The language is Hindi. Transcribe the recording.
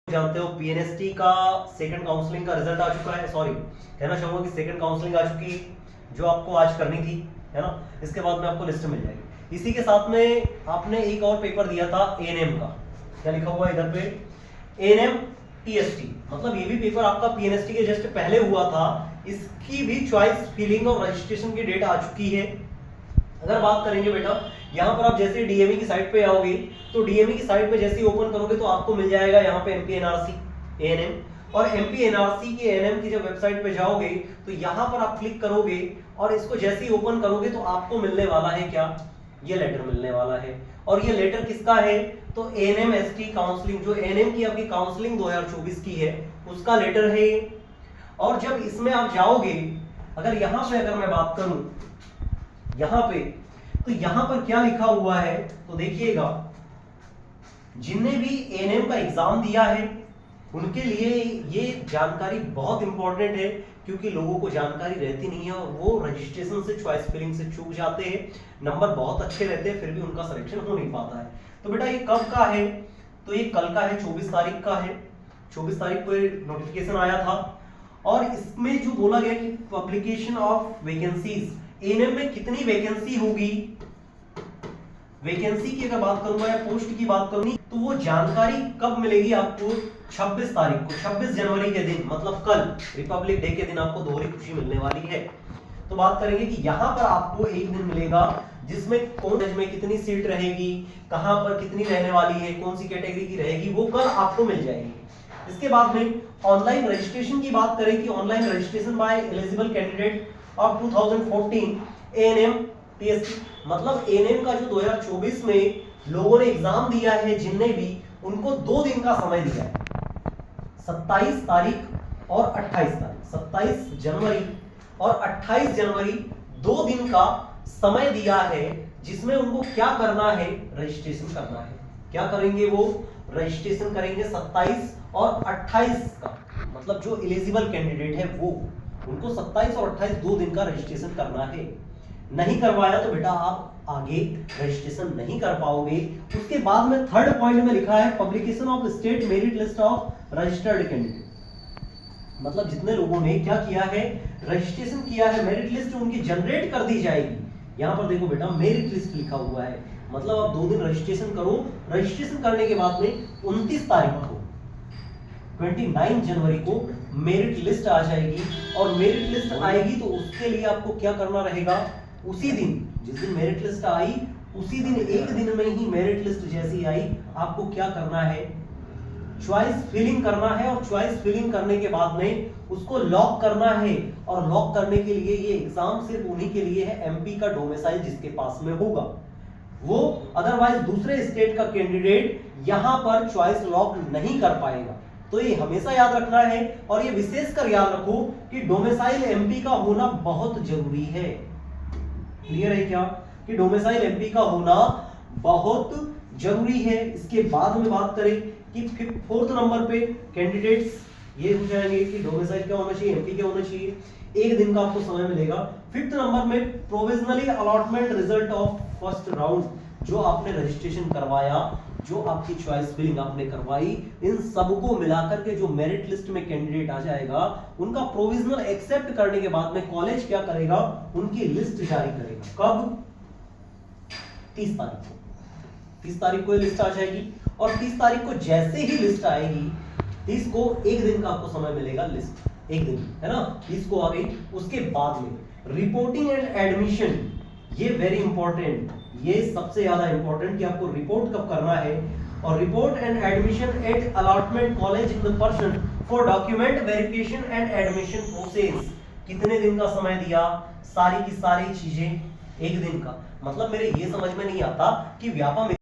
जानते हो पीएनएसटी का सेकंड काउंसलिंग का रिजल्ट आ चुका है, सॉरी कहना चाहूंगा कि सेकंड काउंसलिंग आ चुकी है जो आपको आज करनी थी, है ना। इसके बाद में आपको लिस्ट मिल जाएगी। इसी के साथ में आपने एक और पेपर दिया था एएनएम का, क्या लिखा हुआ है इधर पे, एएनएम टीएसटी, मतलब ये भी पेपर आपका पीएनएसटी के जस्ट पहले हुआ था। इसकी भी चॉइस फिलिंग और रजिस्ट्रेशन की डेट आ चुकी है। अगर बात करेंगे बेटा, यहाँ पर आप जैसे डीएमई की साइट पे आओगे तो डीएमई की साइट पे जैसे ही ओपन करोगे तो आपको मिल जाएगा यहाँ पे एमपी एनआरसी एएनएम, और एमपी एनआरसी के एएनएम की जब वेबसाइट पे जाओगे तो यहाँ पर आप क्लिक करोगे और इसको जैसे ही ओपन करोगे तो आपको मिलने वाला है क्या, ये लेटर मिलने वाला है। और ये लेटर किसका है, तो एएनएम एसटी काउंसलिंग, जो एएनएम की आपकी काउंसलिंग 2024 की है उसका लेटर है। और जब इसमें आप जाओगे, अगर यहाँ पे अगर मैं बात करूं यहाँ पे, तो यहाँ पर क्या लिखा हुआ है तो देखिएगा, जिनने भी एएनएम का एग्जाम दिया है उनके लिए ये जानकारी बहुत इंपॉर्टेंट है, क्योंकि लोगों को जानकारी रहती नहीं है और वो रजिस्ट्रेशन से चॉइस फिलिंग से चूक जाते हैं। नंबर बहुत अच्छे रहते हैं फिर भी उनका सिलेक्शन हो नहीं पाता है। तो बेटा ये कब का है, तो ये कल का है, 24 तारीख का है। 24 तारीख को नोटिफिकेशन आया था और इसमें जो बोला गया कि पब्लिकेशन ऑफ वैकेंसीज, एएनएम में कितनी वैकेंसी होगी, वैकेंसी की अगर बात करूंगा या पोस्ट की बात करूंगी तो वो जानकारी कब मिलेगी आपको, 26 तारीख को, 26 जनवरी के दिन, मतलब कल रिपब्लिक डे के दिन आपको दोहरी खुशी मिलने वाली है। तो बात करेंगे कि यहाँ पर आपको एक दिन मिलेगा जिसमें कौन में कितनी सीट रहेगी, कहां पर कितनी रहने वाली है, कौन सी कैटेगरी की रहेगी, वो कल आपको मिल जाएगी। इसके बाद में ऑनलाइन रजिस्ट्रेशन की बात करें कि online registration bye eligible candidate of 2014 ANM TST, मतलब एएनएम का जो 2024 में लोगों ने एग्जाम दिया है जिनने भी, उनको 2 दिन का समय दिया है, 27 तारीख और 28 तारीख, 27 जनवरी और 28 जनवरी 2 दिन का समय दिया है, जिसमें उनको क्या करना है, रजिस्ट्रेशन करना है। क्या करेंगे वो, रजिस्ट्रेशन करेंगे 27 और 28 का, मतलब जो एलिजिबल कैंडिडेट है वो, उनको 27 और 28 2 दिन का रजिस्ट्रेशन करना है। नहीं करवाया तो बेटा आप आगे रजिस्ट्रेशन नहीं कर पाओगे। उसके बाद में थर्ड पॉइंट में लिखा है publication of state merit list of registered candidate, मतलब जितने लोगों ने क्या किया है, रजिस्ट्रेशन किया है, मेरिट लिस्ट उनकी जनरेट कर दी जाएगी। यहां पर देखो बेटा मेरिट लिस्ट लिखा हुआ है, मतलब आप 2 दिन रजिस्ट्रेशन करो, रजिस्ट्रेशन करने के बाद में 29 तारीख को 29 जनवरी को मेरिट लिस्ट आ जाएगी, और मेरिट लिस्ट आएगी तो उसके लिए आपको क्या करना रहेगा, उसी दिन जिस दिन मेरिट लिस्ट आई उसी दिन एक दिन में ही मेरिट लिस्ट जैसी आई आपको क्या करना है, चॉइस फिलिंग करना है। और चॉइस फिलिंग करने के बाद में उसको लॉक करना है, और लॉक करने के लिए ये एग्जाम सिर्फ उन्हीं के लिए है एमपी का डोमिसाइल जिसके पास में होगा, वो अदरवाइज दूसरे स्टेट का कैंडिडेट यहां पर चॉइस लॉक नहीं कर पाएगा। तो ये हमेशा याद रखना है, और ये विशेषकर याद रखो कि डोमिसाइल एमपी का होना बहुत जरूरी है। क्लियर है क्या, कि डोमिसाइल एमपी का होना बहुत जरूरी है। इसके बाद में बात करें कि 4th नंबर पे कैंडिडेट्स ये हो जाएंगे कि डोमिसाइल क्या होना चाहिए, एमपी क्या होना चाहिए, एक दिन का आपको समय मिलेगा। 5th नंबर में provisionally allotment result of first round, जो आपने रजिस्ट्रेशन करवाया, जो आपकी चॉइस फिलिंग आपने करवाई, इन सबको मिलाकर के जो मेरिट लिस्ट में कैंडिडेट आ जाएगा, उनका प्रोविजनल एक्सेप्ट करने के बाद में कॉलेज क्या करेगा, उनकी लिस्ट जारी करेगा। कब, 30 तारीख को, 30 तारीख को ये लिस्ट आ जाएगी, और 30 तारीख को जैसे ही लिस्ट आएगी, 30 को एक दिन का आपको समय मिलेगा, लिस्ट एक दिन, है ना, 30 को आ गई। उसके बाद में रिपोर्टिंग एंड एडमिशन, ये वेरी इंपॉर्टेंट, ये सबसे ज्यादा इंपॉर्टेंट कि आपको रिपोर्ट कब करना है, और report and admission eight allotment college in the person for document verification and admission process, कितने दिन का समय दिया, सारी की सारी चीजें एक दिन का। मतलब मेरे ये समझ में नहीं आता कि व्यापम